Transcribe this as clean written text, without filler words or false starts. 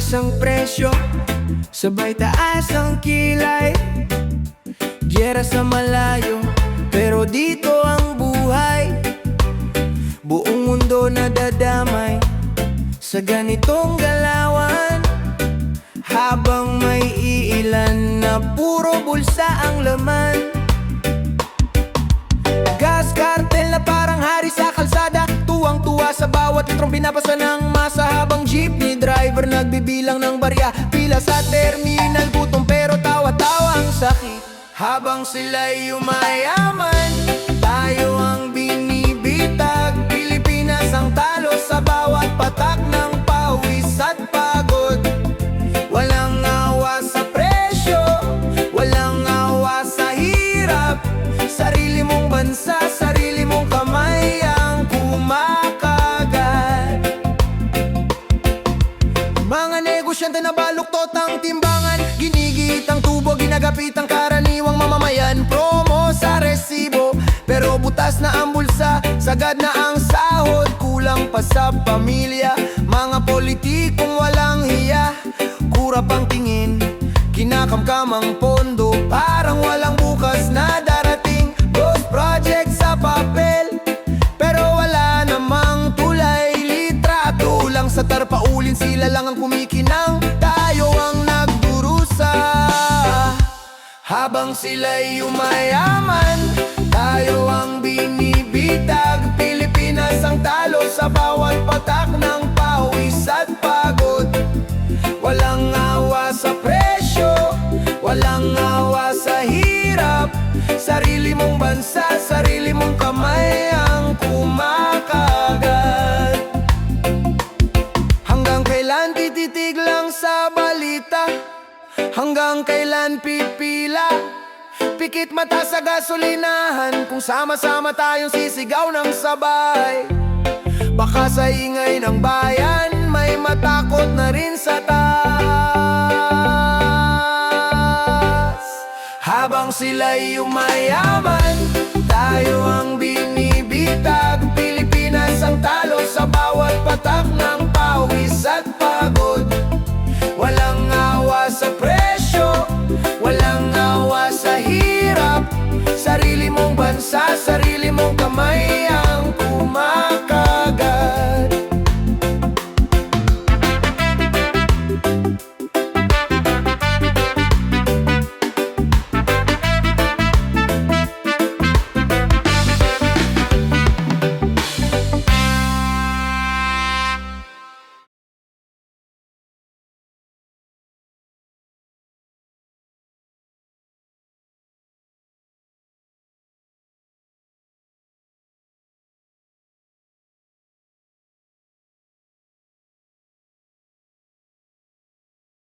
Tumaas ang presyo, sabay taas ang kilay. Giyera sa malayo, pero dito ang buhay. Buong mundo nadadamay sa ganitong galawan, habang may iilan na puro bulsa ang laman. Gas cartel na parang hari sa kalsada, tuwang-tuwa sa bawat litrong pinapasa ng masa, habang jeepney driver nagbibilang ng barya. Pila sa terminal, gutom pero tawa-tawa ang sakit. Habang sila'y yumayaman, tayo ang binibitag. Pilipinas ang talo sa bawat patak ng pawis at pagod. Walang awa sa presyo, walang awa sa hirap. Sarili mong bansa, sarili mong kamay ang kumakagat. Mga negosyante na baluktot ang timbangan, ginigit ang tubo, ginagapit ang karaniwang mamamayan. Promo sa resibo, pero butas na ang bulsa, sagad na ang sahod, kulang pa sa pamilya. Mga politikong walang hiya, kurap ang tingin, kinakamkam ang pondo, parang walang bukas na darating. Ghost project sa papel, pero wala namang tulay. Litrato lang sa tarpaulin, sila lang ang kumikinang, tayo ang nagdurusa. Habang sila'y yumayaman, tayo ang binibitag. Pilipinas ang talo sa bawat patak ng pawis at pagod. Walang awa sa presyo, walang awa sa hirap. Sarili mong bansa, sarili mong kamay ang kumakagat. Hanggang kailan tititig lang sa balita? Hanggang kailan pipila? Pikit mata sa gasolinahan, kung sama-sama tayong sisigaw ng sabay. Baka sa ingay ng bayan, may matakot na rin sa taas. Habang sila'y yumayaman, tayo ang binibitag. Pilipinas ang talo sa bawat patak ng pawis at pagod. Walang awa sa presyo, walang awa sa hirap. Sarili mong bansa, sarili mong kamay